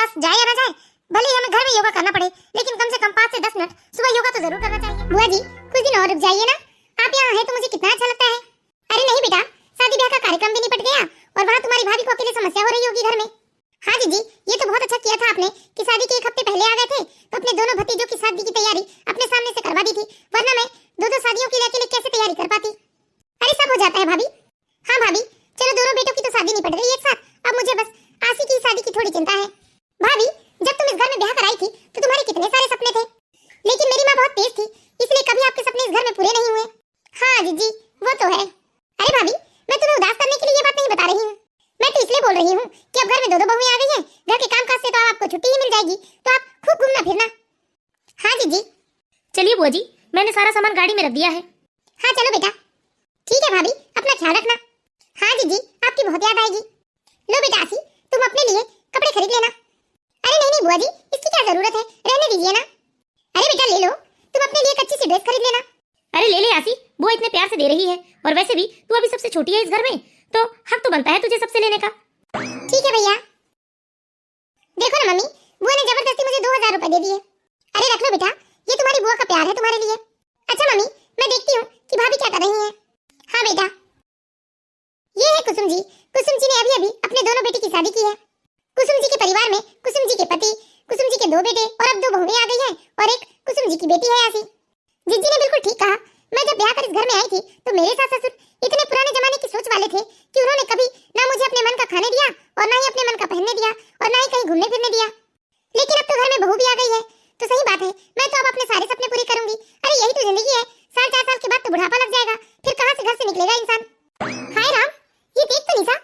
Class जाए या ना जाए, भले ही हमें घर में योगा करना पड़े, लेकिन कम से कम 5 से 10 मिनट सुबह योगा तो जरूर करना चाहिए। बुआ जी कुछ दिन और रुक जाइए ना, आप यहाँ हैं तो मुझे कितना अच्छा लगता है। अरे नहीं बेटा, शादी ब्याह का कार्यक्रम भी निपट गया और वहाँ तुम्हारी भाभी को अकेले समस्या हो रही होगी घर में। हाँ जीजी, ये तो बहुत अच्छा किया था आपने कि शादी के 1 हफ्ते पहले आ गए थे तो अपने दोनों भतीजों की शादी की तैयारी अपने सामने से करवा दी थी, वरना मैं दो शादियों के लिए अकेले कैसे तैयारी कर पाती। अरे सब हो जाता है भाभी। हाँ भाभी, चलो दोनों बेटों की तो शादी निपट गई एक साथ, अब मुझे बस आशी की शादी की थोड़ी चिंता है। भाभी, जब तुम इस घर में ब्याह कराई थी तो तुम्हारे कितने सारे सपने थे, लेकिन मेरी माँ बहुत तेज थी, इसलिए कभी आपके सपने इस घर में पूरे नहीं हुए। हाँ जीजी वो तो है। अरे भाभी, मैं तुम्हें उदास करने के लिए ये बात नहीं बता रही हूँ, मैं तो इसलिए बोल रही हूँ कि अब घर में 2 बहुएं आ गई हैं, घर के कामकाज से तो आपको छुट्टी ही मिल जाएगी, तो आप खूब घूमना फिरना। हाँ जीजी। चलिए बुआ जी, मैंने सारा सामान गाड़ी में रख दिया है। हाँ चलो बेटा। ठीक है भाभी, अपना ख्याल रखना। हाँ जीजी, आपकी बहुत याद आएगी। लो बेटा आसी, तुम अपने लिए कपड़े खरीद लेना। अरे नहीं नहीं बुआ जी, इसकी क्या जरूरत है, रहने दीजिए ना। अरे बेटा ले लो, तुम अपने लिए एक अच्छी सी ड्रेस खरीद लेना। अरे ले ले आसी, बुआ इतने प्यार से दे रही है, और वैसे भी तू अभी सबसे छोटी है इस घर में, तो हक तो बनता है तुझे सबसे लेने का। ठीक है भैया। देखो ना मम्मी, बुआ ने जबरदस्ती मुझे 2000 रुपए दे दिए। अरे रख लो बेटा, ये तुम्हारी बुआ का प्यार है तुम्हारे लिए। अच्छा मम्मी, मैं देखती हूँ कि भाभी क्या कर रही हैं। हाँ बेटा। ये है कुसुम जी। कुसुम जी ने अभी अभी अपने दोनों बेटी की शादी की है। कुसुम जी के परिवार में कुसुम जी के पति, कुसुम जी के 2 बेटे और अब 2 बहुएं आ गई हैं और एक कुसुम जी की बेटी है आसी। जीजी ने बिल्कुल ठीक कहा, मैं जब ब्याह कर इस घर में आई थी तो मेरे सास ससुर इतने पुराने जमाने की सोच वाले थे कि उन्होंने कभी ना मुझे अपने मन का खाने दिया और ना ही अपने मन का पहनने दिया और ना ही कहीं घूमने फिरने दिया। लेकिन अब तो घर में बहू भी आ गई है, तो सही बात है, मैं तो अब अपने सारे सपने पूरे करूंगी। अरे यही तो जिंदगी है, 4.5 साल के बाद तो बुढ़ापा लग जाएगा, फिर कहाँ से घर से निकलेगा इंसान। हाय राम, ये देख तो निशा,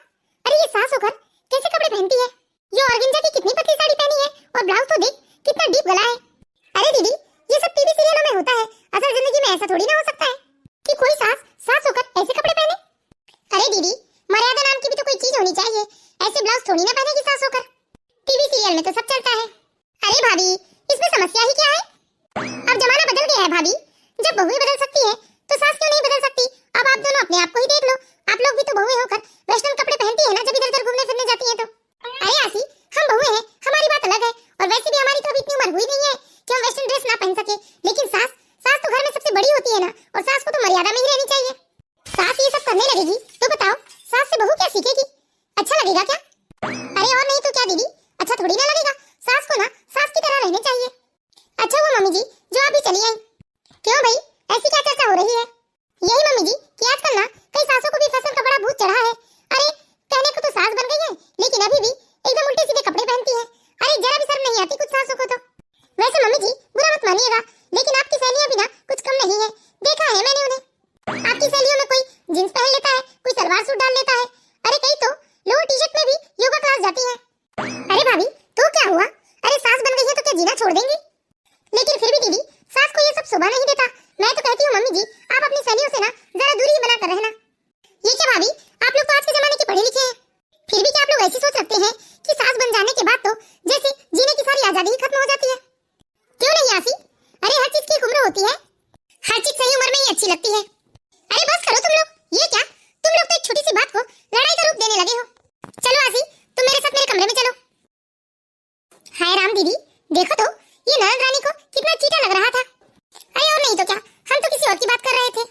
अरे ये सास होकर कैसे कपड़े पहनती है, ये ऑर्गेन्जा की कितनी पतली साड़ी पहनी है और ब्लाउज तो देख कितना डीप गला है। अरे दीदी, ये सब टीवी सीरियलों में होता है, असल जिंदगी में ऐसा थोड़ी ना हो सकता है कि कोई सास होकर ऐसे कपड़े पहने। अरे दीदी, मर्यादा नाम की भी तो कोई चीज होनी चाहिए, ऐसे ब्लाउज थोड़ी ना पहनेगी सास होकर, टीवी सीरियल में तो सब चलता है। अरे भाभी, इसमें समस्या ही क्या है, अब जमाना बदल गया है भाभी, जब बहुएं बदल सकती है तो सास क्यों नहीं बदल सकती। अब आप दोनों अपने आप को ही देख लो, आप लोग भी तो बहुएं होकर वेस्टर्न कपड़े पहनती है ना जब इधर उधर घूमने फिरने जाती है तो। अरे आसी, हम बहुएं हैं, हमारी बात अलग है, और वैसे भी हमारी तो अभी इतनी उम्र हुई नहीं है कि हम वेस्टर्न ड्रेस ना पहन सके, लेकिन सास तो घर में सबसे बड़ी होती है ना, और सास को तो मर्यादा में ही रहनी चाहिए। सास ये सब करने लगेगी तो बताओ सास से बहू क्या सीखेगी, अच्छा लगेगा क्या? अरे और नहीं तो क्या दीदी, अच्छा थोड़ी ना लगेगा, सास को ना सास की तरह रहने चाहिए। अच्छा वो मम्मी जी जो अभी चली आई, क्यों भाई ऐसी क्या चर्चा हो रही है? यही मम्मी जी कि आजकल ना कई सासों को भी फैशन का बड़ा भूत चढ़ा है। अरे कहने को तो सास बन गई है, लेकिन अभी भी एकदम उल्टे सीधे कपड़े पहनती है। अरे जरा भी शर्म नहीं आती कुछ सासों को तो। वैसे मम्मी जी बुरा मत मानिएगा, लेकिन आपकी सहेलियां भी ना कुछ कम नहीं है, देखा है मैंने उन्हें। आपकी सहेलियों में कोई जींस पहन लेता है, कोई सलवार सूट डाल लेता है, अरे कई तो लोअर टी-शर्ट में भी योगा क्लास जाती है। अरे भाभी तो क्या हुआ, अरे सास बन गई है तो क्या जीना छोड़ देंगी? लेकिन फिर भी दीदी सास को ये सब शोभा नहीं देता, मैं तो कहती हूँ मम्मी जी आप अपनी सहेलियों से ना जरा दूरी बना कर रहना। ये क्या भाभी, आप लोग तो आज के जमाने के पढ़े लिखे हैं, फिर भी क्या आप लोग ऐसी सोच रखते हैं कि सास बन जाने के बाद तो जैसे जीने की सारी आजादी ही खत्म हो जाती है? क्यों नहीं आसी, अरे हर चीज की एक उम्र होती है, हर चीज सही उम्र में ही अच्छी लगती है। अरे बस करो तुम लोग, ये क्या तुम लोग तो एक छोटी सी बात को लड़ाई का रूप देने लगे हो। चलो आसी, तुम मेरे साथ मेरे कमरे में चलो। हाय राम दीदी, देखो तो ये ननद रानी को कितना चीटा लग रहा था। अरे और नहीं तो क्या, हम तो किसी और की बात कर रहे थे।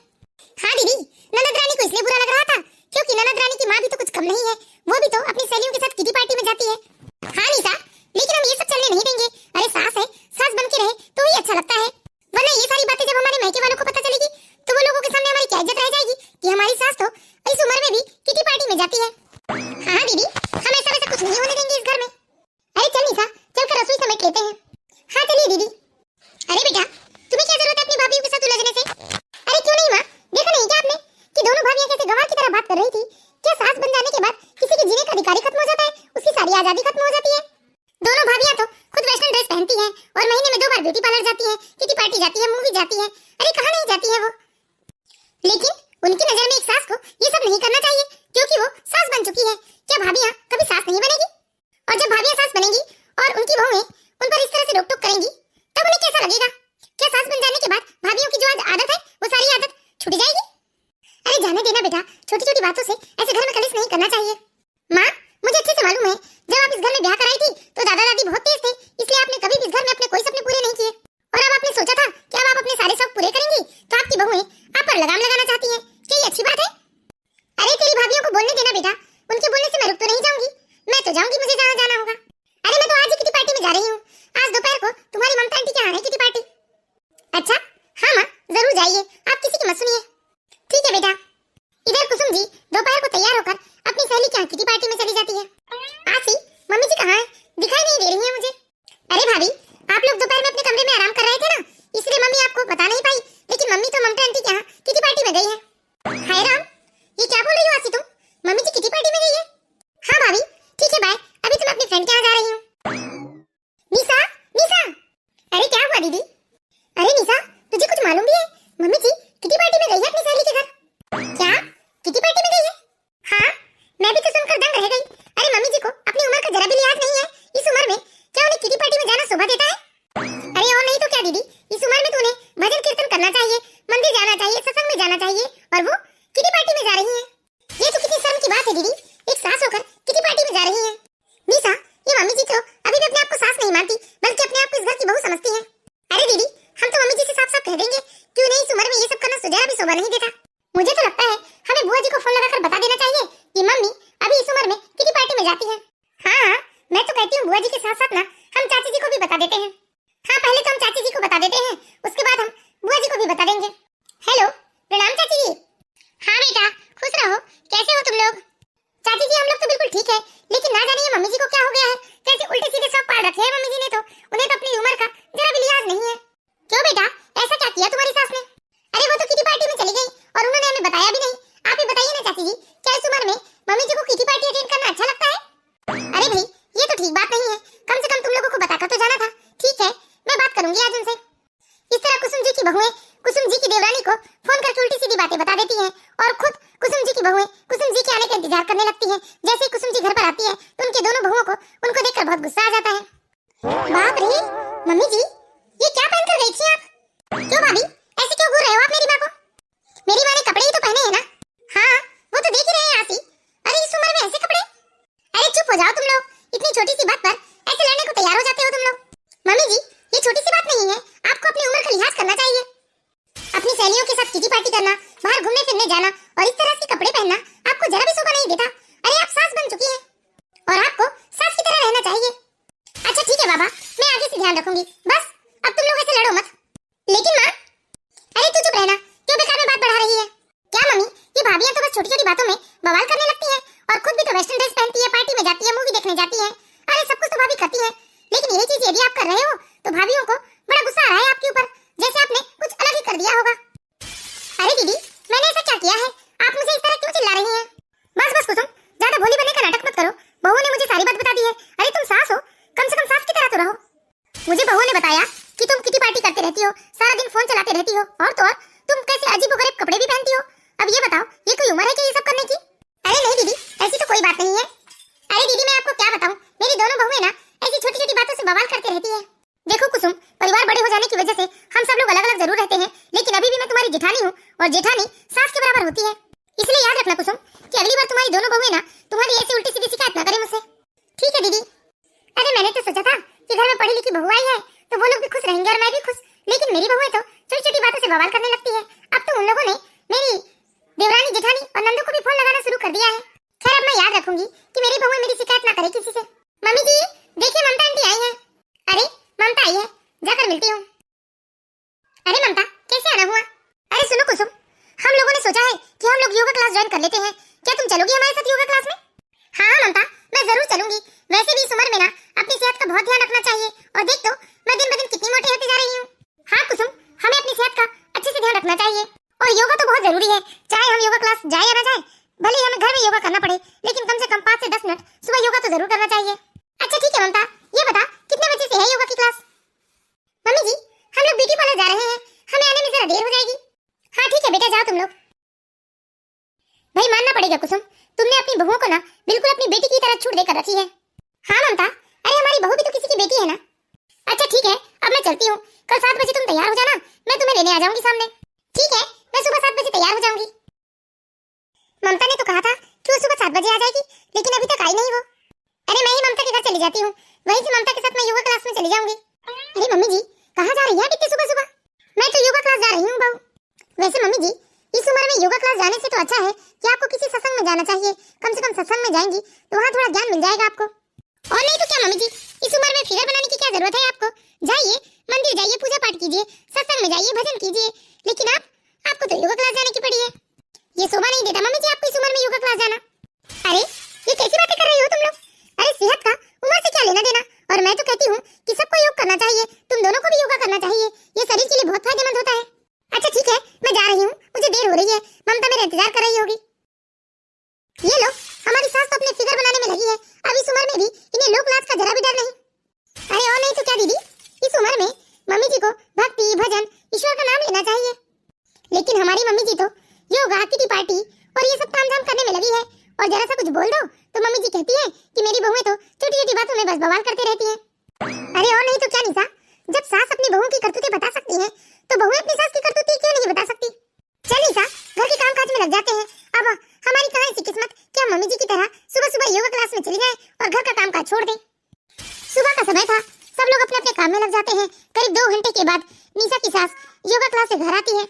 हाँ दीदी, ननद रानी को इसलिए बुरा लग रहा था क्योंकि ननद रानी की माँ भी तो कुछ कम नहीं है, वो भी तो अपनी सहेलियों के साथ किटी पार्टी में जाती है। हाँ निशा, लेकिन हम ये सब चलने नहीं देंगे, अरे सास है, सास बन के रहे तो ही अच्छा लगता है, वरना ये सारी बातें जब हमारे मायके वालों को पता चलेगी तो वो लोगों के सामने हमारी क्या इज्जत रह जाएगी कि हमारी सास तो इस उम्र में भी किटी पार्टी में जाती है। हाँ दीदी, हम ऐसा वैसा कुछ नहीं होने देंगे इस घर में। अरे चल निशा, चलकर रसोई समेट लेते हैं। हाँ चलिए दीदी। अरे बेटा, तुम्हें क्या जरूरत है अपनी भाभीयों के साथ उलझने से? अरे क्यों नहीं माँ, देखा नहीं क्या आपने कि दोनों भाभियां कैसे गवार की तरह बात कर रही थी? क्या सास बन जाने के बाद किसी के जीने का अधिकार खत्म हो जाता है, उसकी सारी आजादी खत्म हो जाती है? दोनों भाभियां तो खुद वेस्टर्न ड्रेस पहनती हैं और महीने में 2 बार ब्यूटी पार्लर जाती हैं, किटी पार्टी जाती है, मूवी जाती है, अरे कहाँ नहीं जाती है वो। लेकिन उनकी नजर में एक सास को ये सब नहीं करना चाहिए क्योंकि वो सास बन चुकी है। क्या भाभियां कभी सास नहीं बनेगी? और जब भाभियां सास बनेंगी और उनकी बहुएं उन पर इस तरह से रोक-टोक करेंगी तब उन्हें कैसा लगेगा? क्या सास बन जाने के बाद भाभियों की जो आदत है वो सारी आदत छूट जाएगी? अरे जाने देना बेटा, छोटी छोटी बातों से ऐसे घर में कलेश नहीं करना चाहिए। माँ मुझे अच्छे से मालूम है, जब आप इस घर में ब्याह कराई थी तो दादा दादी बहुत पर लगाम लगाना चाहती है, क्या ये अच्छी बात है? अरे तेरी भाभियों को बोलने देना बेटा, उनके बोलने से मैं रुक तो नहीं जाऊंगी, मैं तो जाऊंगी मुझे जहाँ जाना होगा। अरे मैं तो आज ही किटी पार्टी में जा रही हूँ, आज दोपहर को तुम्हारी ममता आंटी के यहाँ है किटी पार्टी। अच्छा हाँ माँ जरूर जाइए, आप किसी की मत सुनिए। ठीक है बेटा। इधर कुसुम जी दोपहर को तैयार होकर अपनी सहेली के यहाँ किटी पार्टी में चली जाती है। आसी मम्मी जी कहाँ है, दिखाई नहीं दे रही है मुझे। अरे भाभी आप लोग दोपहर में अपने कमरे में आराम कर रहे थे ना, इसलिए मम्मी आपको बता नहीं पाई, लेकिन मम्मी तो ममता आंटी के यहाँ किटी पार्टी में गई है। हाय राम, ये क्या बोल रही हो आसी तुम, मम्मी जी किटी पार्टी में गई है? हाँ भाभी ठीक है बाय, अभी तो मैं अपनी फ्रेंड के यहाँ जा रही हूँ। निशा निशा, अरे क्या हुआ दीदी? अरे निशा तुझे कुछ मालूम भी है, मम्मी जी किटी पार्टी में गई है अपनी सहेली के घर। क्या किटी पार्टी में गई है? हाँ मैं भी तो सुनकर दंग रह गई। अरे मम्मी जी को अपनी उम्र का जरा भी लिहाज नहीं है, इस उम्र में क्या उन्हें किटी पार्टी में जाना शोभा देता है? अरे और नहीं तो क्या दीदी, इस उम्र में तो उन्हें भजन कीर्तन करना चाहिए, मंदिर जाना चाहिए, सत्संग में जाना चाहिए, और वो किटी पार्टी में जा रही है। ये तो कितनी शर्म की बात है दीदी, एक सास होकर किटी पार्टी में जा रही है। निशा ये मम्मी जी तो अभी भी अपने आप को सास नहीं मानती, बल्कि अपने आप को इस घर की बहू समझती है। अरे दीदी हम तो मम्मी जी से साफ साफ कह देंगे कि उन्हें इस उम्र में ये सब करना जरा भी शोभा नहीं देता। मुझे तो लगता है हमें बुआ जी को फोन लगाकर बता देना चाहिए कि मम्मी अभी इस उम्र में किटी पार्टी में जाती है। हाँ मैं तो कहती हूँ बुआ जी के साथ साथ ना हम चाची जी को भी बता देते हैं। हाँ पहले तो हम चाची जी को बता देते हैं, उसके बाद हम बुआ जी को भी बता देंगे। हेलो प्रणाम चाची जी। हाँ बेटा खुश रहो, कैसे हो तुम लोग? चाची जी हम लोग तो बिल्कुल ठीक है, लेकिन ना जाने ये मम्मी जी को क्या हो गया है, कैसे उल्टे सीधे सब पाल रखे हैं मम्मी जी ने, तो उन्हें तो अपनी उम्र का जरा भी लिहाज नहीं है। क्यों बेटा ऐसा क्या किया तुम्हारी सास ने? अरे वो तो किटी पार्टी में चली गई और उन्होंने हमें बताया भी नहीं। आप ही बताइए ना चाची जी, क्या इस उम्र में मम्मी जी को किटी पार्टी अटेंड करना अच्छा लगता है? अरे भाई ये तो ठीक बात नहीं है, कम से कम तुम लोगों को बताकर तो जाना था। ठीक है मैं बात करूंगी आज उनसे। इस तरह कुसुम जी की बहुएं कुसुम जी की देवरानी को फोन करके उल्टी सीधी बातें बता देती हैं, और खुद कुसुम जी की बहुएं कुसुम जी के आने का इंतजार करने लगती हैं। जैसे ही कुसुम जी घर पर आती है तो उनके दोनों बहुओं को उनको देखकर बहुत गुस्सा आ जाता है। बाप रे मम्मी जी ये क्या पहनकर गई थी आप? क्यों भाभी ऐसे क्यों घूर रहे हो आप मेरी माँ को? मेरी माँ ने कपड़े ही तो पहने हैं ना। हाँ वो तो देख ही रहे हैं आसी। अरे इस उम्र में ऐसे कपड़े? अरे चुप हो जाओ तुम लोग, इतनी छोटी सी बात पर ऐसे लड़ने को तैयार हो जाते हो तुम लोग। मम्मी जी ये छोटी सी बात नहीं है, आपको अपनी उम्र का लिहाज करना चाहिए। अपनी सहेलियों के साथ किटी पार्टी करना, बाहर घूमने फिरने जाना और इस तरह के कपड़े पहनना आपको जरा भी शोभा नहीं देता। अरे आप सास बन चुकी हैं और आपको सास की तरह रहना चाहिए। अच्छा ठीक है बाबा, मैं आगे से ध्यान रखूंगी, बस अब तुम लोग ऐसे लड़ो मत। लेकिन माँ, अरे तू चुप रहना, क्यों बेकार में बात बढ़ा रही है? क्या मम्मी ये भाभियां तो बस छोटी छोटी बातों में बवाल करने लगती हैं, और खुद भी तो वेस्टर्न ड्रेस पहनती है, पार्टी में जाती है, मूवी देखने जाती है। अरे सब कुछ तो भाभी करती है, लेकिन यही चीज यदि आप कर रहे हो तो भाभियों को बड़ा गुस्सा आ रहा है आपके ऊपर, जैसे आपने कुछ अलग ही कर दिया होगा। अरे दीदी मैंने ऐसा क्या किया है, आप मुझे इस तरह क्यों चिल्ला रही हैं? बस बस कुसुम ज्यादा भोली बनने का नाटक मत करो, बहू ने मुझे सारी बात बता दी है। अरे तुम सास हो, कम से कम सास की तरह तो रहो। मुझे बहू ने बताया कि तुम किटी पार्टी करते रहती हो, सारा दिन फोन चलाते रहती हो, और तो और तुम कैसे अजीबोगरीब कपड़े भी पहनती हो। अब ये बताओ ये कोई उम्र है क्या ये सब करने की? अरे नहीं दीदी ऐसी तो कोई बात नहीं है। अरे दीदी मैं आपको क्या बताऊं, मेरी दोनों बहुएं ना ऐसी छोटी छोटी बातों से बवाल करते रहती है। देखो कुसुम, परिवार बड़े हो जाने की वजह से हम सब लोग अलग अलग जरूर रहते हैं, लेकिन अभी भी मैं तुम्हारी जेठानी हूँ और जेठानी सास के बराबर होती है। इसलिए याद रखना कुसुम कि अगली बार तुम्हारी दोनों बहुएं ना तुम्हारी ऐसी उल्टी सीधी शिकायत ना करें मुझसे। ठीक है दीदी। अरे मैंने तो सोचा था कि घर में पढ़ी लिखी बहू आई है तो वो लोग भी खुश रहेंगे और मैं भी खुश, लेकिन मेरी बहुएं तो छोटी छोटी बातों से बवाल करने लगती है। अब तो उन लोगों ने मेरी देवरानी जेठानी और नंदू को भी फोन लगाना शुरू कर दिया है। खैर अब मैं याद रखूंगी कि मेरी बहुएं मेरी शिकायत ना करे किसी से। मम्मी जी देखिए ममता आंटी आई है। अरे ममता आई है, जाकर मिलती हूँ। अरे ममता कैसे आना हुआ? अरे सुनो कुसुम, हम लोगों ने सोचा है कि हम लोग योगा क्लास ज्वाइन कर लेते हैं, क्या तुम चलोगी हमारे साथ योगा क्लास में? हाँ ममता मैं जरूर चलूंगी, वैसे भी इस उम्र में ना अपनी सेहत का बहुत ध्यान रखना चाहिए, और देख तो मैं दिन ब दिन कितनी मोटी होती जा रही हूँ। हाँ कुसुम हमें अपनी सेहत का अच्छे से ध्यान रखना चाहिए, और योगा तो बहुत जरूरी है, चाहे हम योगा क्लास जाए या ना जाए, भले ही हमें घर में योगा करना पड़े, लेकिन कम से कम 5 से 10 मिनट सुबह योगा तो जरूर करना चाहिए। अच्छा ठीक है ममता, ये बता कितने बजे से है योगा की क्लास? मम्मी जी हम लोग ब्यूटी पार्लर जा रहे हैं, हमें आने में जरा देर हो जाएगी। हाँ ठीक है बेटा जाओ तुम लोग। भाई मानना पड़ेगा कुसुम, तुमने अपनी बहुओं को ना बिल्कुल अपनी बेटी की तरह छूट देकर रखी है। हाँ ममता, अरे हमारी बहू भी तो किसी की बेटी है ना। अच्छा ठीक है अब मैं चलती हूँ, कल 7 बजे तुम तैयार हो जाना, मैं तुम्हें लेने आ जाऊंगी सामने। ठीक है मैं सुबह 7 बजे तैयार हो जाऊंगी। ममता ने तो कहा था कि वो सुबह 7 बजे आ जाएगी, लेकिन अभी तक आई नहीं वो। अरे मैं ही ममता के घर चली जाती हूँ, वहीं से ममता के साथ मैं योगा क्लास में चली जाऊंगी। अरे मम्मी जी कहाँ जा रही है इतनी सुबह सुबह? मैं तो योगा क्लास जा रही हूँ बहू। वैसे मम्मी जी तो अच्छा है कि आपको किसी सत्संग में जाना चाहिए। कम से कम सत्संग में जाएंगी तो वहाँ थोड़ा ज्ञान मिल जाएगा आपको। और नहीं तो क्या मम्मी जी, इस उम्र में फिगर बनाने की क्या जरूरत है आपको? जाइए मंदिर जाइए, पूजा पाठ कीजिए, सत्संग में जाइए, भजन कीजिए। लेकिन आपको तो योगा क्लास जाने की पड़ी है। ये शोभा नहीं देता मम्मी जी आपको इस उम्र में योगा क्लास जाना। अरे ये कैसी बातें कर रही हो तुम लोग? अरे सेहत का उम्र से क्या लेना देना। और मैं तो कहती हूँ कि सबको योग करना चाहिए, तुम दोनों को भी योगा करना चाहिए, ये शरीर के लिए बहुत फायदेमंद होता है। अच्छा ठीक है, मैं जा रही हूँ, मुझे देर हो रही है, ममता मेरा इंतजार कर रही होगी। ये लो, हमारी सास तो अपने फिगर बनाने में लगी है, अब इस उम्र में भी इन्हें लोक लाज का जरा भी डर नहीं। अरे और नहीं तो क्या दीदी, इस उम्र में मम्मी जी को भक्ति भजन ईश्वर का नाम लेना चाहिए। लेकिन हमारी मम्मी जी तो योगा किटी पार्टी और ये सब काम धाम करने में लगी है, और जरा सा कुछ बोल दो तो मम्मी जी कहती है कि मेरी बहुएं तो छोटी छोटी बातों में बस बवाल करती रहती हैं। अरे और नहीं तो क्या निशा, जब सास अपनी बहू की करतूतें बता सकती है तो बहुएं अपनी सास की करतूतें क्यों नहीं बता सकती? चल निशा, घर के कामकाज में लग जाते हैं। अब हमारी कहाँ ऐसी किस्मत कि हम मम्मी जी की तरह सुबह सुबह योगा क्लास में चली जाएं और घर का कामकाज छोड़ दें। सुबह का समय था, सब लोग अपने अपने काम में लग जाते हैं। करीब 2 घंटे के बाद निशा की सास योगा क्लास से घर आती है।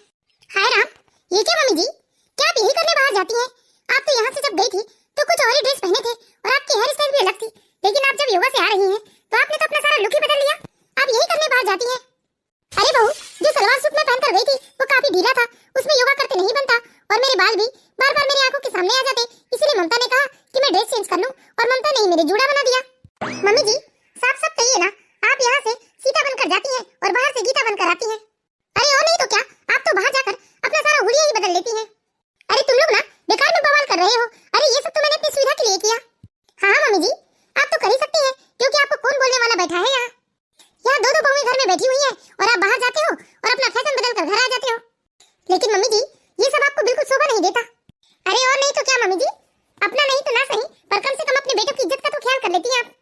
हाय राम, ये क्या मम्मी जी, क्या आप यही करने बाहर जाती हैं? आप तो यहाँ से जब गई थी तो कुछ और ही ड्रेस पहने थे और आपकी हेयर स्टाइल भी अलग थी, लेकिन आप जब योगा से आ रही हैं तो आपने तो अपना सारा लुक ही बदल लिया। आप यही करने बाहर जाती हैं? अरे बहू, जो सलवार सूट में पहनकर गई थी वो काफी ढीला था, उसमें योगा करते नहीं बनता, और मेरे बाल भी बार बार मेरी आंखों के सामने आ जाते, इसलिए ममता ने कहा कि मैं ड्रेस चेंज कर लूं, और ममता ने ही मेरे जूड़ा बना दिया। मम्मी जी साफ साफ कहिए ना, आप यहाँ से सीता बनकर जाती हैं और बाहर से गीता बनकर आती हैं। अरे और नहीं तो क्या, आप तो बाहर जाकर अपना सारा हुलिया ही बदल लेती हैं। अरे तुम लोग ना बेकार में बवाल कर रहे हो। अरे ये सब तो मैंने अपनी सुविधा के लिए किया। हाँ मम्मी जी, आप तो कर ही सकती हैं, क्योंकि आपको कौन बोलने वाला बैठा है यहाँ? यहाँ दो बहुएं घर में बैठी हुई हैं और आप बाहर जाते हो और अपना फैशन बदल कर घर आ जाते हो। लेकिन मम्मी जी ये सब आपको बिल्कुल शोभा नहीं देता। अरे और नहीं तो क्या मम्मी जी, अपना नहीं तो ना सही, पर कम से कम अपने बेटों की इज्जत का तो ख्याल कर लेती हैं आप।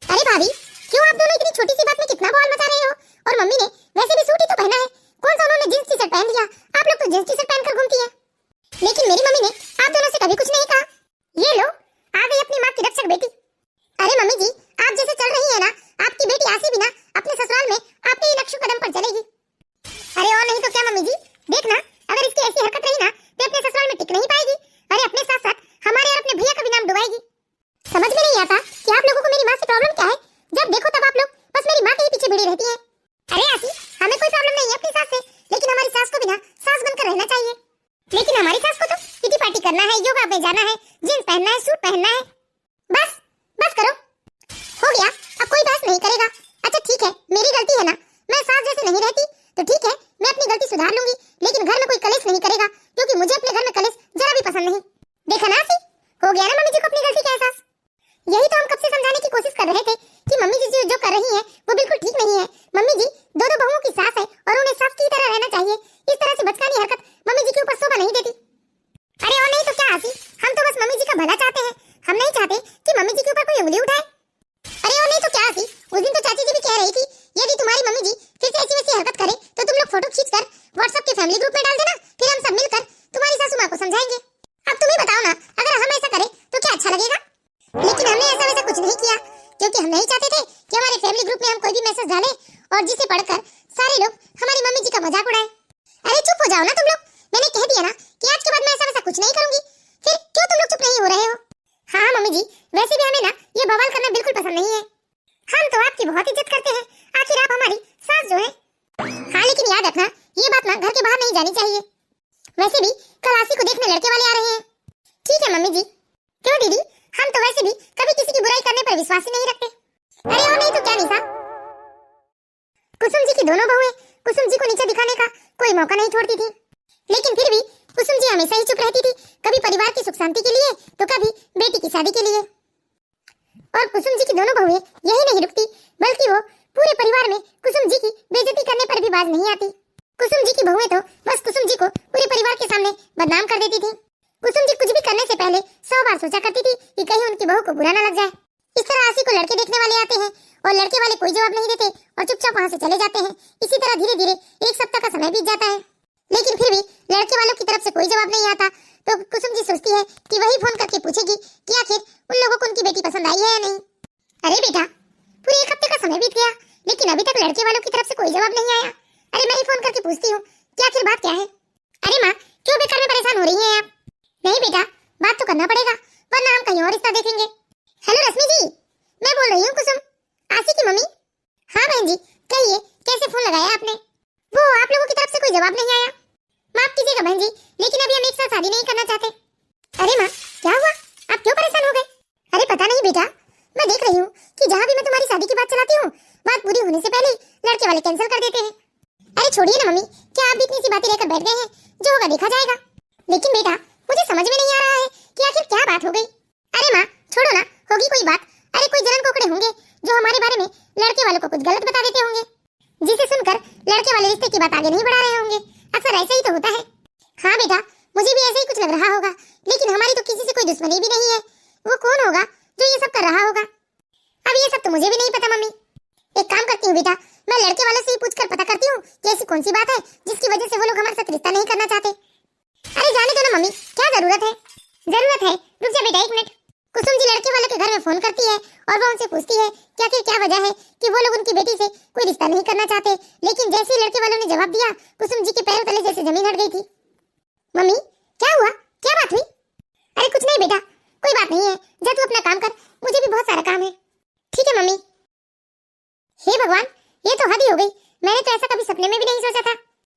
अरे भाभी, क्यों आप दोनों इतनी छोटी सी बात में कितना बवाल मचा रहे हो? और मम्मी ने वैसे भी सूट ही तो पहना है, कौन सा उन्होंने जींस टी शर्ट पहन लिया? आप लोग तो जींस टी शर्ट पहनकर घूमती है। लेकिन मेरी मम्मी ने आप दोनों से कभी कुछ नहीं कहा। ये लो, आ गई अपनी माँ की रक्षक बेटी। अरे मम्मी जी, आप जैसे चल रही है ना, आपकी बेटी आसी भी ना अपने ससुराल में आपके ही नक्शे कदम पर चलेगी। अरे और नहीं तो क्या मम्मी जी, देखना अगर इसकी ऐसी हरकत रही ना तो अपने ससुराल में टिक नहीं पाएगी। अरे अपने साथ साथ हमारे और अपने भैया का भी नाम डुबाएगी। समझ में नहीं आता कि आप लोगों को मेरी माँ से प्रॉब्लम क्या है। जब देखो तब आप लोग बस मेरी माँ के ही पीछे भिड़ी रहती हैं। अरे आसी, हमें कोई प्रॉब्लम नहीं है अपनी सास से, लेकिन हमारी सास को भी ना सास बनकर रहना चाहिए। लेकिन हमारी सास को तो किटी पार्टी करना है, योगा पे जाना है, जींस पहनना है, सूट पहनना है। बस बस करो, हो गया, अब कोई बहस नहीं करेगा। अच्छा ठीक है, मेरी गलती है ना, मैं सास जैसे नहीं रहती तो ठीक है, मैं अपनी गलती सुधार लूंगी, लेकिन घर में कोई कलेश नहीं करेगा, क्योंकि मुझे अपने घर में कलेश जरा भी पसंद नहीं। देखा ना आसी, हो गया ना मम्मी जी को अपनी गलती का एहसास। यही तो हम कब से समझाने की कोशिश कर रहे थे कि मम्मी जी जो कर रही हैं वो बिल्कुल ठीक नहीं है। मम्मी जी दो बहुओं की सास है और उन्हें सास की तरह रहना चाहिए। इस तरह से बचकानी हरकत मम्मी जी के ऊपर शोभा नहीं देती। अरे और नहीं तो क्या आसी, हम तो बस मम्मी जी का भला चाहते हैं, हम नहीं चाहते कि मम्मी जी के ऊपर कोई उंगली उठाए। अरे और नहीं तो क्या आसी, उस दिन तो चाची जी भी कह रही थी यदि तुम्हारी मम्मी जी फिर से ऐसी वैसी हरकत करे तो तुम लोग फोटो खींचकर व्हाट्सएप के फैमिली ग्रुप में डाल देना, फिर हम सब मिलकर तुम्हारी सासू माँ को समझाएंगे। अब तुम ही बताओ ना, अगर हम ऐसा करें तो क्या अच्छा लगेगा? लेकिन हमने ऐसा वैसा कुछ नहीं किया, क्योंकि हम नहीं चाहते थे कि हमारे फैमिली ग्रुप में हम कोई भी मैसेज डालें और जिसे पढ़कर सारे लोग हमारी मम्मी जी का मजाक उड़ाएं। अरे चुप हो जाओ ना तुम लोग, मैंने कह दिया ना कि आज के बाद मैं ऐसा वैसा कुछ नहीं करूंगी, फिर क्यों तुम लोग चुप नहीं हो रहे हो? हाँ मम्मी जी, वैसे भी हमें ना ये बवाल करना बिल्कुल पसंद नहीं है। हम तो आपकी बहुत इज्जत करते हैं, आखिर आप हमारी सास जो है। हाँ लेकिन याद रखना, ये बात ना घर के बाहर नहीं जानी चाहिए। वैसे भी कल आसी को देखने लड़के वाले आ रहे हैं। ठीक है मम्मी जी। क्यों दीदी, हम तो वैसे भी कभी किसी की बुराई करने पर विश्वास ही नहीं रखते। अरे और नहीं तो क्या निशा, कुसुम जी की दोनों बहुएं कुसुम जी को नीचे दिखाने का कोई मौका नहीं छोड़ती थी, लेकिन फिर भी कुसुम जी हमेशा ही चुप रहती थी, कभी परिवार की सुख शांति के लिए तो कभी बेटी की शादी के लिए। और कुसुम जी की दोनों बहुएं यही नहीं रुकती, बल्कि वो पूरे परिवार में कुसुम जी की बेइज्जती करने पर भी बाज नहीं आती। कुसुम जी की बहुएं तो बस कुसुम जी को पूरे परिवार के सामने बदनाम कर देती थी। कुसुम जी कुछ भी करने से पहले 100 बार सोचा करती थी कि कहीं उनकी बहू को बुरा न लग जाए। इस तरह आसी को लड़के देखने वाले आते हैं और लड़के वाले कोई जवाब नहीं देते और चुपचाप वहाँ से चले जाते हैं। इसी तरह धीरे धीरे 1 सप्ताह का समय बीत जाता है, लेकिन फिर भी लड़के वालों की तरफ से कोई जवाब नहीं आता। तो कुसुम जी सोचती है कि वही फोन करके पूछेगी कि आखिर उन लोगों को उनकी बेटी पसंद आई है या नहीं। अरे बेटा, पूरे 1 हफ्ते का समय बीत गया, लेकिन अभी तक लड़के वालों की तरफ से कोई जवाब नहीं आया। अरे मैं ही फोन करके पूछती हूँ कि आखिर बात क्या है। अरे माँ, क्यों बेकार में परेशान हो रही हैं आप? नहीं बेटा, बात तो करना पड़ेगा, वरना हम कहीं और रिश्ता देखेंगे। हेलो रश्मि जी, मैं बोल रही हूँ कुसुम, आशी की मम्मी। हाँ बहन जी, कहिए कैसे फोन लगाया आपने? वो आप लोगों की तरफ से कोई जवाब नहीं आया। माफ कीजिएगा बहन जी, लेकिन अभी हम एक साथ शादी नहीं करना चाहते। अरे माँ, क्या हुआ? आप क्यों परेशान हो गए? अरे पता नहीं बेटा, मैं देख रही हूँ कि जहाँ भी मैं तुम्हारी शादी की बात चलाती हूँ, बात पूरी होने से पहले लड़के वाले कैंसिल कर देते हैं। अरे छोड़िए ना मम्मी, क्या आप भी इतनी सी बातें लेकर बैठ गए हैं? जो होगा देखा जाएगा। लेकिन बेटा, मुझे समझ में नहीं आ रहा है कि आखिर क्या बात हो गई। अरे माँ छोड़ो ना, होगी कोई बात। अरे कोई जलन कोकड़े होंगे जो हमारे बारे में लड़के वालों को कुछ गलत बता देते होंगे, जिसे सुनकर लड़के वाले रिश्ते की बात आगे नहीं बढ़ा रहे होंगे। अक्सर ऐसा ही तो होता है। हाँ बेटा, मुझे भी ऐसा ही कुछ लग रहा होगा, लेकिन हमारी तो किसी से कोई दुश्मनी भी नहीं है। वो कौन होगा जो ये सब कर रहा होगा? अब ये सब तो मुझे भी नहीं पता मम्मी। एक काम करती हूँ बेटा, मैं लड़के वालों से ही पूछकर पता करती हूँ कि ऐसी कौन सी बात है जिसकी वजह से वो लोग हमारे साथ रिश्ता नहीं करना चाहते। अरे जाने दो ना मम्मी, क्या जरूरत है? जरूरत है, रुक जा बेटा 1 मिनट। कुसुम जी लड़के वालों के घर में फोन करती है और वो उनसे पूछती है कि आखिर क्या वजह है कि वो लोग उनकी बेटी से कोई रिश्ता नहीं करना चाहते। लेकिन जैसे ही लड़के वालों ने जवाब दिया, कुसुम जी के पैरों तले जैसे जमीन हट गई थी। मम्मी क्या हुआ, क्या बात हुई? अरे कुछ नहीं बेटा, कोई बात नहीं है, जा तू अपना काम कर, मुझे भी बहुत सारा काम है। ठीक है मम्मी। हे भगवान, ये तो हद ही हो गई। मैंने तो ऐसा कभी सपने में भी नहीं सोचा था।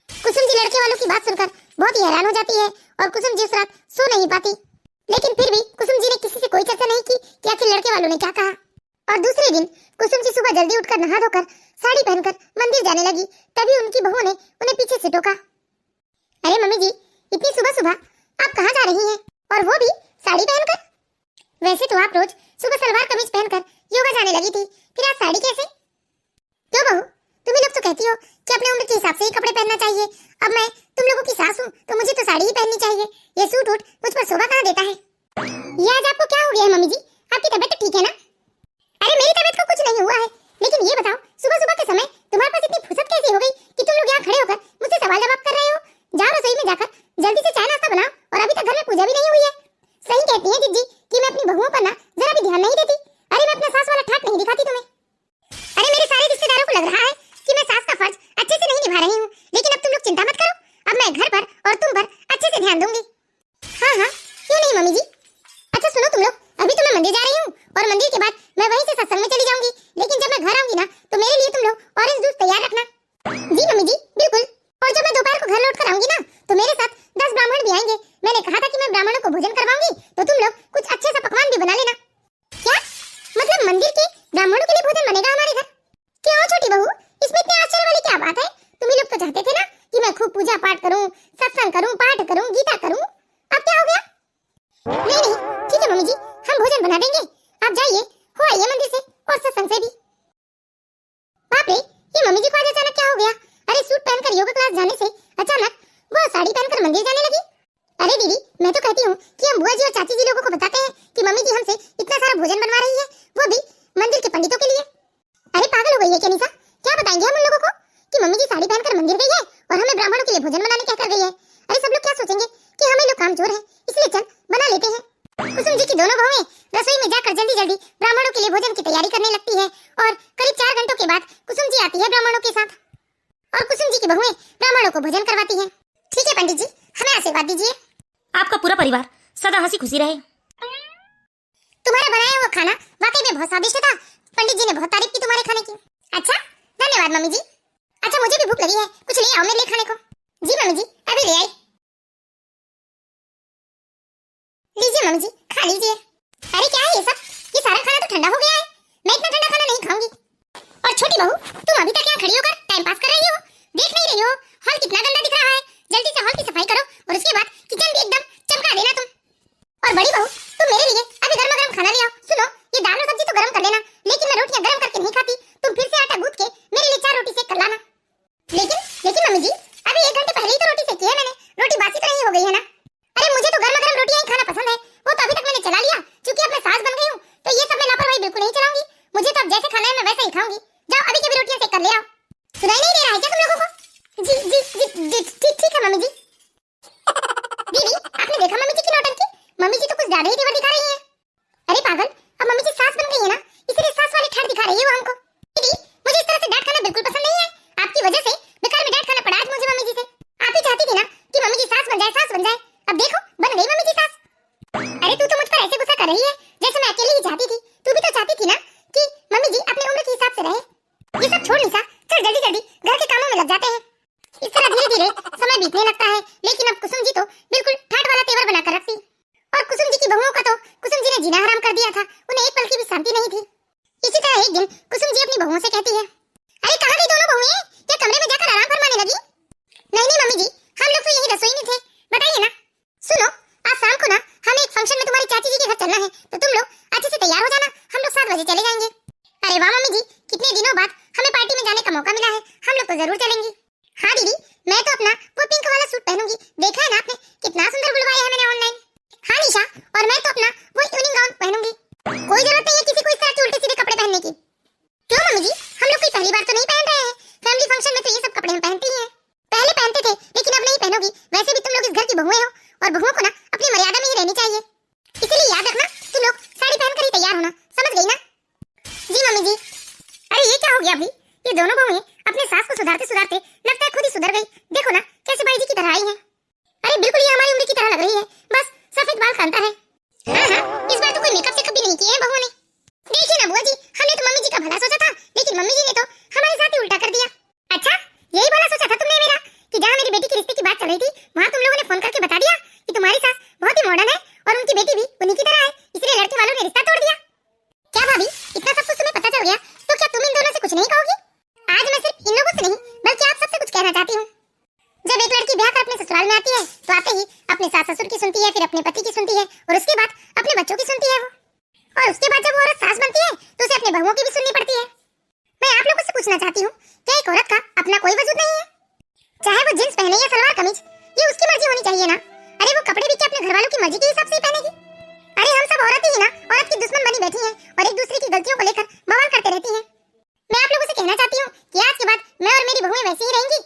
कुसुम जी लड़के वालों की बात सुनकर बहुत ही हैरान हो जाती है और कुसुम जी उस रात सो नहीं पाती। लेकिन फिर भी कुसुम जी ने किसी से कोई चर्चा नहीं की कि आखिर लड़के वालों ने क्या कहा। और दूसरे दिन कुसुम जी सुबह जल्दी उठकर नहा धोकर साड़ी पहनकर मंदिर जाने लगी। तभी उनकी बहू ने उन्हें पीछे से टोका। अरे मम्मी जी, इतनी सुबह सुबह आप कहाँ जा रही हैं, और वो भी साड़ी पहनकर? वैसे तो आप रोज सुबह सलवार कमीज पहनकर योगा जाने लगी थी, फिर आज साड़ी कैसे? क्यों बहू, तुम्ही लोग तो कहती हो कि अपने उम्र के हिसाब से ही कपड़े पहनना चाहिए। अब मैं तुम लोगों की सास हूँ तो मुझे तो साड़ी ही पहननी चाहिए। ये सूट वूट मुझ पर शोभा कहाँ देता है? ये आज आपको क्या हो गया है मम्मी जी? आपकी तबीयत तो ठीक है ना? अरे मेरी तबीयत को कुछ नहीं हुआ है, लेकिन ये बताओ सुबह सुबह के समय तुम्हारे पास इतनी फुर्सत कैसे हो गई कि तुम लोग यहाँ खड़े होकर मुझसे सवाल जवाब कर रहे हो? जाओ रसोई में जाकर जल्दी से चाय नाश्ता बनाओ, और अभी तक घर में पूजा भी नहीं हुई है। सही कहती है जिज्जी कि मैं अपनी बहुओं पर ना जरा भी ध्यान नहीं देती। अरे मैं अपना सास वाला ठाट नहीं दिखाती तुम्हें। अरे मेरे सारे रिश्तेदारों को लग रहा है कि मैं सास का फर्ज अच्छे से नहीं निभा रही हूँ, लेकिन अब तुम लोग चिंता मत करो, अब मैं घर पर और तुम पर अच्छे से ध्यान दूंगी। हाँ हाँ, क्यों नहीं मम्मी जी। अच्छा सुनो तुम लोग, अभी तो मैं मंदिर जा रही हूँ और मंदिर के बाद मैं वहीं से सत्संग में चली जाऊंगी, लेकिन जब मैं घर आऊंगी ना तो मेरे लिए तुम लोग ऑरेंज जूस तैयार रखना। जी मम्मी जी बिल्कुल। और जब मैं दोपहर को घर लौट कर आऊंगी ना तो मेरे साथ 10 ब्राह्मण भी आएंगे। मैंने कहा था कि मैं ब्राह्मणों को भोजन करवाऊंगी, तो तुम लोग कुछ अच्छे सा पकवान भी बना लेना। क्या मतलब मंदिर के ब्राह्मणों के लिए भोजन बनेगा हमारे घर? क्यों छोटी बहू, इसमें इतने आश्चर्य वाली क्या बात है? तुम लोग तो चाहते थे ना कि मैं खूब पूजा पाठ करूं, सत्संग करूं, पाठ करूं, गीता करूं। अब क्या हो गया? नहीं नहीं, ठीक है मम्मी जी, हम भोजन बना देंगे। आप जाइए, हो आइए मंदिर से और सत्संग से भी। बाप रे, ये मम्मी जी को आज अचानक क्या हो गया? अरे सूट पहनकर योगा क्लास जाने से अचानक वो साड़ी पहनकर मंदिर जाने लगी। अरे दीदी, मैं तो कहती हूँ कि हम बुआ जी और चाची जी लोगों को बताते हैं कि मम्मी जी हमसे इतना सारा भोजन बनवा रही है, वो भी मंदिर के पंडितों के लिए। अरे पागल हो गई है क्या निशा? क्या बताएंगे हम उन लोगों को कि मम्मी जी साड़ी पहनकर मंदिर गई है और हमें ब्राह्मणों के लिए भोजन बनाने कहकर गई है? अरे सब लोग क्या सोचेंगे कि हमें लोग कामचोर हैं, इसलिए चल बना लेते हैं। कुसुम जी की दोनों बहुएं रसोई में जाकर जल्दी जल्दी ब्राह्मणों के लिए भोजन की तैयारी करने लगती है, और करीब 4 घंटों के बाद कुसुम जी आती है ब्राह्मणों के साथ, और कुसुम जी की बहुएं ब्राह्मणों को भोजन करवाती हैं। ठीक है पंडित जी, हमें आशीर्वाद दीजिए। आपका पूरा परिवार सदा हंसी खुशी रहे। तुम्हारा बनाया हुआ खाना वाकई में बहुत स्वादिष्ट था। पंडित जी ने बहुत तारीफ की तुम्हारे खाने की। अच्छा धन्यवाद मम्मी जी। अच्छा मुझे भी भूख लगी है, कुछ ले आओ मेरे लिए खाने को। जी मम्मी जी, अभी ले आई। लीजिए मम्मी जी, खा लीजिए। अरे क्या है ये सब? ये सारा खाना तो ठंडा हो गया है, मैं इतना ठंडा खाना नहीं खाऊंगी। और छोटी बहू, तुम अभी तक यहाँ खड़ी होकर टाइम पास कर रही हो, देख नहीं रही हो हॉल कितना गंदा दिख रहा है? जल्दी से हॉल की सफाई करो और उसके बाद किचन भी एकदम चमका देना तुम। और बड़ी बहू, तुम मेरे लिए अभी गर्मा गर्म खाना ले आओ। सुनो, ये दाल और सब्जी तो गर्म कर लेना, लेकिन मैं रोटियां गर्म करके नहीं खाती। तुम फिर से आटा गूंथ के मेरे लिए 4 रोटी सेक कर लाना। लेकिन मम्मी जी, अभी 1 घंटे पहले ही तो रोटी सेकी है मैंने, रोटी बासी तो नहीं हो गई है ना? अरे मुझे तो गर्मा गर्म रोटियां ही खाना पसंद है, वो तो अभी तक मैंने चला लिया। क्योंकि अब मैं सास बन गई हूँ तो ये सब मैं लापरवाही बिल्कुल नहीं चलाऊंगी। मुझे तो अब जैसे खाना है मैं वैसे ही खाऊंगी। जाओ अभी के भी रोटियां सेक कर ले आओ। सुनाई नहीं दे रहा है क्या तुम लोगों को? जी ठीक है मम्मी जी। दीदी, आपने देखा मम्मी जी की नौटंकी? मम्मी जी तो कुछ ज्यादा ही तेवर दिखा रही हैं। अरे पागल, अब मम्मी जी सास बन गई है ना, इसलिए सास वाले ठाट दिखा रही है वो हमको। दीदी, मुझे इस तरह से डांट खाना बिल्कुल पसंद नहीं है। आपकी वजह से बेकार में डांट खाना पड़ा आज मुझे मम्मी जी से। आप ही चाहती थी ना कि मम्मी जी सास बन जाए। अब देखो बन गई मम्मी जी सास। अरे तू तो मुझ पर ऐसे गुस्सा कर रही है जैसे मैं अकेली ही चाहती थी। तू भी तो चाहती थी ना कि मम्मी जी अपनी उम्र के हिसाब से रहे। ये सब छोड़ निशा, चल जल्दी जल्दी घर के कामों में लग जाते हैं। इस तरह धीरे धीरे समय बीतने लगता है, लेकिन अब कुसुम जी तो बिल्कुल ठाट वाला तेवर बनाकर रखती। और कुसुम जी की बहुओं का तो कुसुम जी ने जीना हराम कर दिया था, उन्हें एक पल की भी शांति नहीं थी। इसी तरह एक दिन कुसुम जी अपनी बहुओं से कहती है, अरे कहाँ गई दोनों बहुएं? क्या कमरे में जाकर आराम फरमाने लगी? नहीं नहीं मम्मी जी, हम लोग तो यही रसोई में थे, बताइए ना। सुनो, आज शाम को ना हमें एक फंक्शन में तुम्हारी चाची जी के घर चलना है, तो तुम लोग अच्छे से तैयार हो जाना, हम लोग 7 बजे चले जाएंगे। अरे वाह मम्मी जी, कितने दिनों बाद हमें पार्टी में जाने का मौका मिला है, हम लोग तो जरूर चलेंगे। हाँ दीदी, मैं तो अपना वो पिंक वाला सूट पहनूंगी, देखा है ना आपने कितना सुंदर बुलवाया है मैंने ऑनलाइन। हाँ निशा, और मैं तो अपना वो इवनिंग गाउन पहनूंगी। कोई जरूरत नहीं है किसी को इस तरह के उल्टे सीधे कपड़े पहनने की। क्यों मम्मी जी, हम लोग कोई पहली बार तो नहीं पहन रहे हैं, फैमिली फंक्शन में तो ये सब कपड़े हम पहनती हैं। पहले पहनते थे लेकिन अब नहीं पहनोगी, वैसे भी तुम लोग इस घर की बहुएं हो और बहुओं को ना अपनी मर्यादा में ही रहनी चाहिए। इसीलिए याद रखना, तुम लोग साड़ी पहनकर ही तैयार होना, समझ गई ना? जी मम्मी जी। अरे ये क्या हो गया अभी? ये दोनों बहुएं अपने सास को सुधारते सुधारते लगता है खुद ही सुधर गई। देखो ना कैसे बाई जी की तरह आई है। अरे बिल्कुल ये हमारी उम्र की तरह लग रही है, बस सफेद बाल कांता है। हाँ, इस बार तो कोई मेकअप सेकअप भी नहीं किया है बहुओं ने। देखिए ना बुआ जी, हमने तो मम्मी जी का भला सोचा था, लेकिन मम्मी जी ने तो हमारे साथ ही उल्टा कर दिया। अच्छा, यही भला सोचा था तुमने मेरा कि जहाँ मेरी बेटी के रिश्ते की बात चल रही थी, वहाँ तुम लोगों ने फोन करके बता दिया कि तुम्हारी सास बहुत ही मॉडर्न है और उनकी बेटी भी उन्हीं की तरह है, इसलिए लड़के वालों ने रिश्ता तोड़ दिया। क्या भाभी, इतना सब कुछ तुम्हें पता चल गया तो क्या तुम इन दोनों से कुछ नहीं कहोगी? आज मैं सिर्फ इन लोगों से नहीं बल्कि आप सबसे कुछ कहना चाहती हूँ। जब एक लड़की ब्याह कर अपने ससुराल में आती है तो आते ही अपने सास ससुर की सुनती है, फिर अपने पति की सुनती है और उसके बाद अपने बच्चों की सुनती है वो। और उसके बाद जब वो औरत सास बनती है तो उसे अपने बहुओं की भी सुननी पड़ती है। मैं आप लोगों से पूछना चाहती हूँ, क्या एक औरत का अपना कोई वजूद नहीं है? चाहे वो जींस पहने या सलवार कमीज, ये उसकी मर्जी होनी चाहिए ना। अरे वो कपड़े भी क्या अपने घर वालों की मर्जी के हिसाब से ही पहनेगी? अरे हम सब औरतें ही ना औरत की दुश्मन बनी बैठी हैं और एक दूसरे की गलतियों को लेकर बवाल करते रहती हैं। मैं आप लोगों से कहना चाहती हूँ कि आज के बाद मैं और मेरी बहुएं वैसी ही रहेंगी